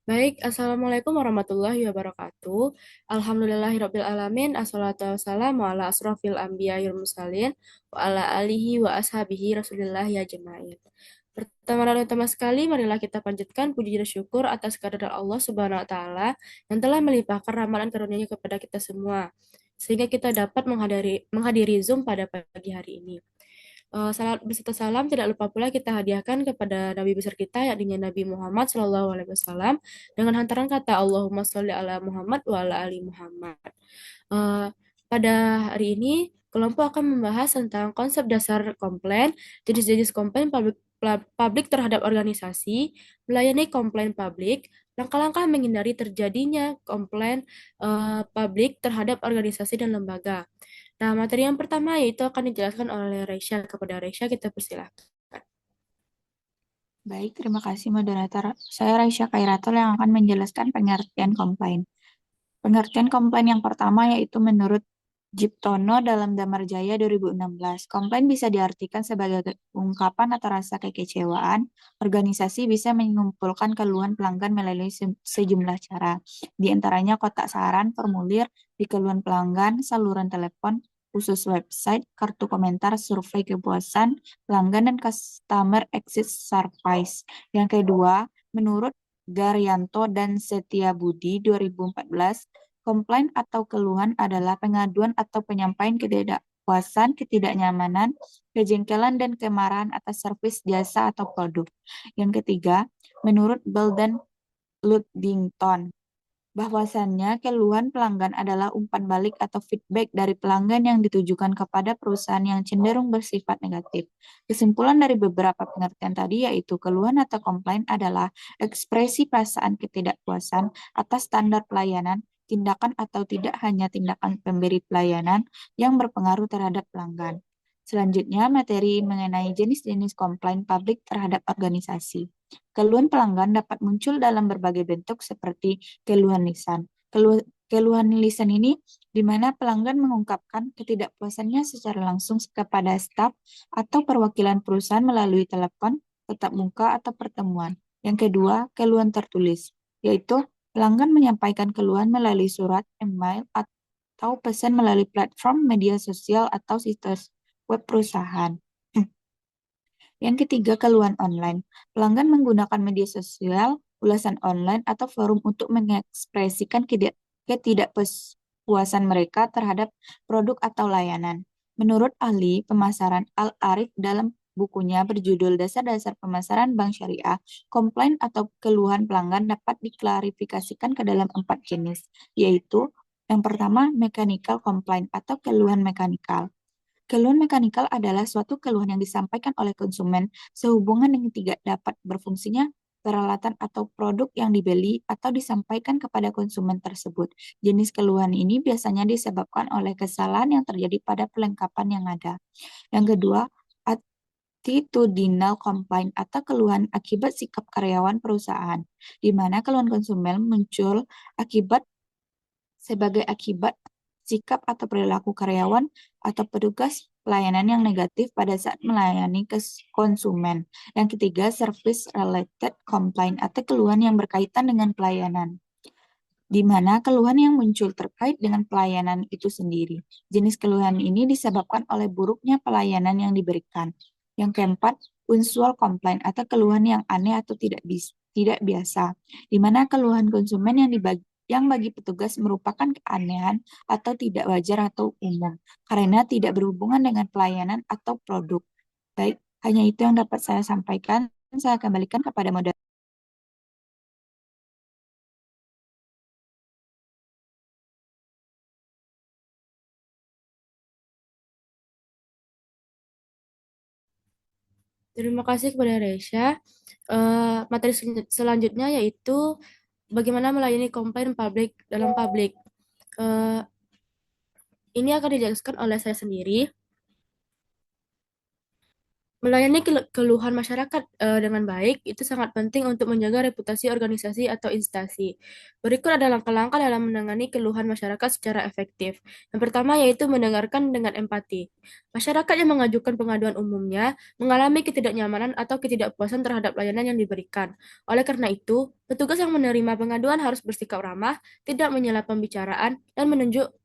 Baik, Assalamualaikum warahmatullahi wabarakatuh. Alhamdulillahirabbil alamin. Assalatu wassalamu ala asrofil anbiya wal mursalin wa ala alihi wa ashabihi Rasulillah ya jemaah. Pertama dan utama sekali, marilah kita panjatkan puji dan syukur atas kehadirat Allah Subhanahu wa taala yang telah melimpahkan rahmat dan karunia-Nya kepada kita semua sehingga kita dapat menghadiri Zoom pada pagi hari ini. Salam beserta salam tidak lupa pula kita hadiahkan kepada Nabi besar kita yakni Nabi Muhammad Shallallahu Alaihi Wasallam dengan hantaran kata Allahumma sholli ala Muhammad wa ala ali Muhammad. Eh, Pada hari ini kelompok akan membahas tentang konsep dasar komplain, jenis-jenis komplain publik terhadap organisasi, melayani komplain publik, langkah-langkah menghindari terjadinya komplain publik terhadap organisasi dan lembaga. Nah, materi yang pertama yaitu akan dijelaskan oleh Reisha. Kepada Reisha, kita persilahkan. Baik, terima kasih moderator. Saya Raisya Kairatul yang akan menjelaskan pengertian komplain. Pengertian komplain yang pertama yaitu menurut Jiptono dalam Damar Jaya 2016. Komplain bisa diartikan sebagai ungkapan atau rasa kekecewaan. Organisasi bisa mengumpulkan keluhan pelanggan melalui sejumlah cara. Di antaranya kotak saran, formulir, di keluhan pelanggan, saluran telepon, khusus website, kartu komentar, survei kepuasan pelanggan, dan customer exit surveys. Yang kedua, menurut Garyanto dan Setiabudi 2014, komplain atau keluhan adalah pengaduan atau penyampaian ketidakpuasan, ketidaknyamanan, kejengkelan, dan kemarahan atas servis, jasa, atau produk. Yang ketiga, menurut Bell dan Ludington, bahwasannya keluhan pelanggan adalah umpan balik atau feedback dari pelanggan yang ditujukan kepada perusahaan yang cenderung bersifat negatif. Kesimpulan dari beberapa pengertian tadi yaitu keluhan atau komplain adalah ekspresi perasaan ketidakpuasan atas standar pelayanan, tindakan atau tidak hanya tindakan pemberi pelayanan yang berpengaruh terhadap pelanggan. Selanjutnya, materi mengenai jenis-jenis komplain publik terhadap organisasi. Keluhan pelanggan dapat muncul dalam berbagai bentuk seperti keluhan lisan. Keluhan lisan ini di mana pelanggan mengungkapkan ketidakpuasannya secara langsung kepada staf atau perwakilan perusahaan melalui telepon, tatap muka, atau pertemuan. Yang kedua, keluhan tertulis, yaitu pelanggan menyampaikan keluhan melalui surat, email, atau pesan melalui platform media sosial atau situs web perusahaan. Yang ketiga, keluhan online. Pelanggan menggunakan media sosial, ulasan online, atau forum untuk mengekspresikan ketidakpuasan mereka terhadap produk atau layanan. Menurut ahli pemasaran Al-Arif dalam bukunya berjudul Dasar-Dasar Pemasaran Bank Syariah, komplain atau keluhan pelanggan dapat diklarifikasikan ke dalam 4 jenis, yaitu yang pertama, mechanical complaint atau keluhan mekanikal. Keluhan mekanikal adalah suatu keluhan yang disampaikan oleh konsumen sehubungan dengan tidak dapat berfungsinya peralatan atau produk yang dibeli atau disampaikan kepada konsumen tersebut. Jenis keluhan ini biasanya disebabkan oleh kesalahan yang terjadi pada perlengkapan yang ada. Yang kedua, attitudinal complaint atau keluhan akibat sikap karyawan perusahaan, di mana keluhan konsumen muncul sebagai akibat sikap atau perilaku karyawan atau petugas pelayanan yang negatif pada saat melayani konsumen. Yang ketiga, service related complaint atau keluhan yang berkaitan dengan pelayanan, di mana keluhan yang muncul terkait dengan pelayanan itu sendiri. Jenis keluhan ini disebabkan oleh buruknya pelayanan yang diberikan. Yang keempat, unusual complaint atau keluhan yang aneh atau tidak biasa, di mana keluhan konsumen yang bagi petugas merupakan keanehan atau tidak wajar atau umum, karena tidak berhubungan dengan pelayanan atau produk. Baik, hanya itu yang dapat saya sampaikan. Saya kembalikan kepada moderator. Terima kasih kepada Reisha. Materi selanjutnya yaitu bagaimana melayani komplain publik dalam publik. Eh, ini akan dijelaskan oleh saya sendiri. Melayani keluhan masyarakat dengan baik itu sangat penting untuk menjaga reputasi organisasi atau instansi. Berikut ada langkah-langkah dalam menangani keluhan masyarakat secara efektif. Yang pertama yaitu mendengarkan dengan empati. Masyarakat yang mengajukan pengaduan umumnya mengalami ketidaknyamanan atau ketidakpuasan terhadap layanan yang diberikan. Oleh karena itu, petugas yang menerima pengaduan harus bersikap ramah, tidak menyela pembicaraan, dan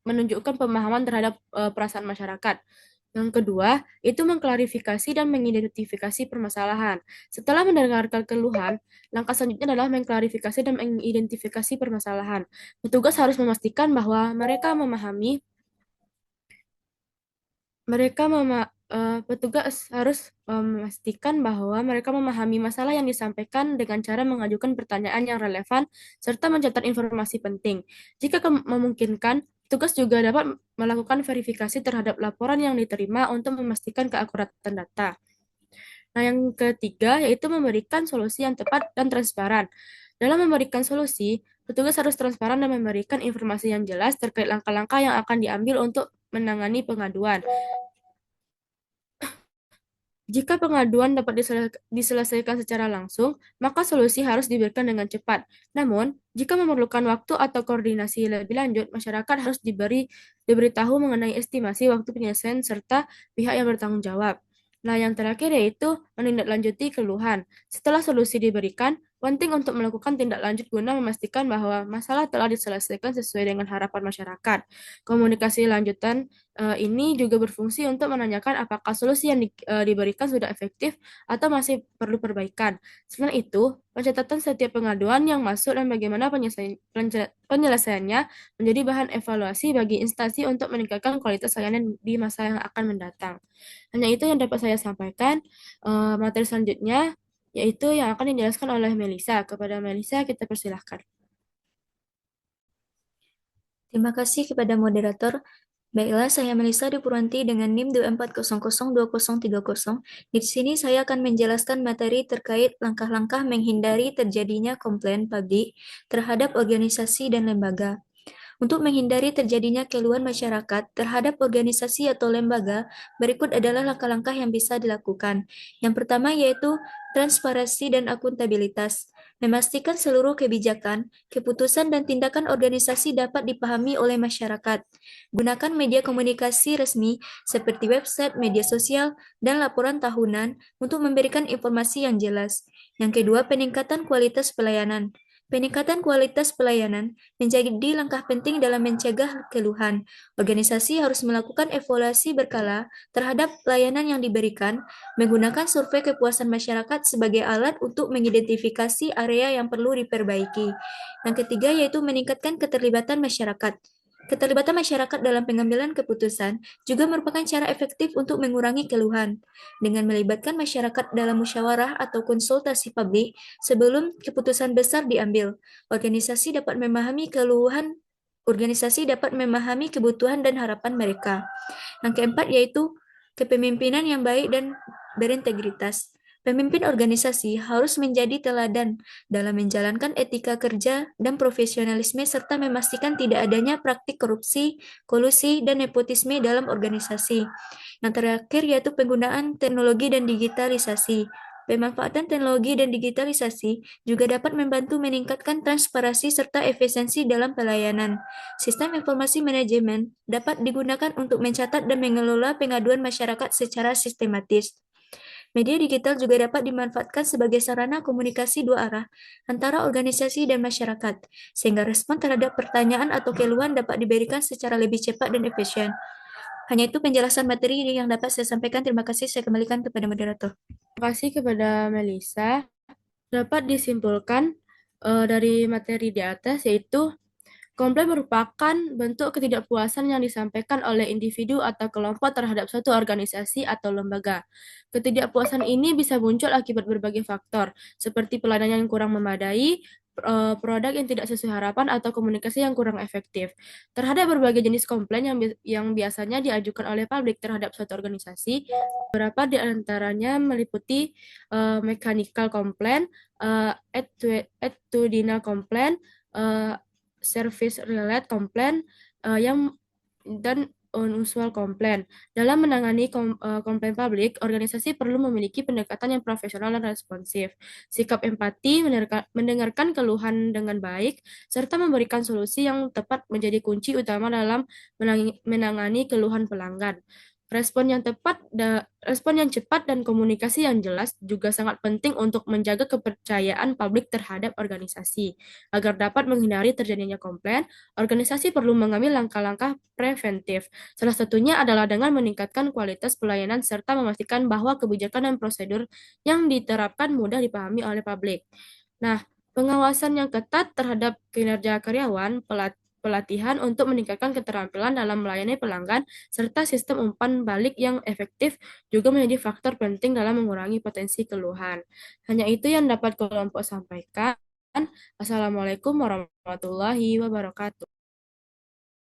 menunjukkan pemahaman terhadap perasaan masyarakat. Yang kedua, itu mengklarifikasi dan mengidentifikasi permasalahan. Setelah mendengarkan keluhan, langkah selanjutnya adalah mengklarifikasi dan mengidentifikasi permasalahan. Petugas harus memastikan bahwa petugas harus memastikan bahwa mereka memahami masalah yang disampaikan dengan cara mengajukan pertanyaan yang relevan serta mencatat informasi penting. Jika memungkinkan, petugas juga dapat melakukan verifikasi terhadap laporan yang diterima untuk memastikan keakuratan data. Nah, yang ketiga yaitu memberikan solusi yang tepat dan transparan. Dalam memberikan solusi, petugas harus transparan dan memberikan informasi yang jelas terkait langkah-langkah yang akan diambil untuk menangani pengaduan. Jika pengaduan dapat diselesaikan secara langsung, maka solusi harus diberikan dengan cepat. Namun, jika memerlukan waktu atau koordinasi lebih lanjut, masyarakat harus diberitahu mengenai estimasi waktu penyelesaian serta pihak yang bertanggung jawab. Nah, yang terakhir yaitu menindaklanjuti keluhan. Setelah solusi diberikan, penting untuk melakukan tindak lanjut guna memastikan bahwa masalah telah diselesaikan sesuai dengan harapan masyarakat. Komunikasi lanjutan ini juga berfungsi untuk menanyakan apakah solusi yang diberikan sudah efektif atau masih perlu perbaikan. Selain itu, pencatatan setiap pengaduan yang masuk dan bagaimana penyelesaiannya menjadi bahan evaluasi bagi instansi untuk meningkatkan kualitas layanan di masa yang akan mendatang. Hanya itu yang dapat saya sampaikan. Materi selanjutnya yaitu yang akan dijelaskan oleh Melisa. Kepada Melisa, kita persilahkan. Terima kasih kepada moderator. Baiklah, saya Melisa di Purwanti dengan NIM 24002030. Di sini saya akan menjelaskan materi terkait langkah-langkah menghindari terjadinya komplain publik terhadap organisasi dan lembaga. Untuk menghindari terjadinya keluhan masyarakat terhadap organisasi atau lembaga, berikut adalah langkah-langkah yang bisa dilakukan. Yang pertama yaitu transparansi dan akuntabilitas. Memastikan seluruh kebijakan, keputusan, dan tindakan organisasi dapat dipahami oleh masyarakat. Gunakan media komunikasi resmi seperti website, media sosial, dan laporan tahunan untuk memberikan informasi yang jelas. Yang kedua, peningkatan kualitas pelayanan. Peningkatan kualitas pelayanan menjadi langkah penting dalam mencegah keluhan. Organisasi harus melakukan evaluasi berkala terhadap pelayanan yang diberikan, menggunakan survei kepuasan masyarakat sebagai alat untuk mengidentifikasi area yang perlu diperbaiki. Yang ketiga yaitu meningkatkan keterlibatan masyarakat. Keterlibatan masyarakat dalam pengambilan keputusan juga merupakan cara efektif untuk mengurangi keluhan. Dengan melibatkan masyarakat dalam musyawarah atau konsultasi publik sebelum keputusan besar diambil, organisasi dapat memahami kebutuhan dan harapan mereka. Yang keempat yaitu kepemimpinan yang baik dan berintegritas. Pemimpin organisasi harus menjadi teladan dalam menjalankan etika kerja dan profesionalisme serta memastikan tidak adanya praktik korupsi, kolusi, dan nepotisme dalam organisasi. Yang terakhir yaitu penggunaan teknologi dan digitalisasi. Pemanfaatan teknologi dan digitalisasi juga dapat membantu meningkatkan transparansi serta efisiensi dalam pelayanan. Sistem informasi manajemen dapat digunakan untuk mencatat dan mengelola pengaduan masyarakat secara sistematis. Media digital juga dapat dimanfaatkan sebagai sarana komunikasi dua arah antara organisasi dan masyarakat, sehingga respon terhadap pertanyaan atau keluhan dapat diberikan secara lebih cepat dan efisien. Hanya itu penjelasan materi yang dapat saya sampaikan. Terima kasih. Saya kembalikan kepada moderator. Terima kasih kepada Melisa. Dapat disimpulkan dari materi di atas yaitu komplain merupakan bentuk ketidakpuasan yang disampaikan oleh individu atau kelompok terhadap suatu organisasi atau lembaga. Ketidakpuasan ini bisa muncul akibat berbagai faktor, seperti pelayanan yang kurang memadai, produk yang tidak sesuai harapan, atau komunikasi yang kurang efektif. Terhadap berbagai jenis komplain yang biasanya diajukan oleh publik terhadap suatu organisasi, beberapa di antaranya meliputi mechanical complaint, attitudinal complaint, service related complaint, yang dan unusual komplain. Dalam menangani komplain publik, organisasi perlu memiliki pendekatan yang profesional dan responsif, sikap empati, mendengarkan keluhan dengan baik, serta memberikan solusi yang tepat menjadi kunci utama dalam menangani keluhan pelanggan. Respon yang cepat dan komunikasi yang jelas juga sangat penting untuk menjaga kepercayaan publik terhadap organisasi. Agar dapat menghindari terjadinya komplain, organisasi perlu mengambil langkah-langkah preventif. Salah satunya adalah dengan meningkatkan kualitas pelayanan serta memastikan bahwa kebijakan dan prosedur yang diterapkan mudah dipahami oleh publik. Nah, pengawasan yang ketat terhadap kinerja karyawan, pelatihan untuk meningkatkan keterampilan dalam melayani pelanggan, serta sistem umpan balik yang efektif juga menjadi faktor penting dalam mengurangi potensi keluhan. Hanya itu yang dapat kelompok sampaikan. Assalamualaikum warahmatullahi wabarakatuh.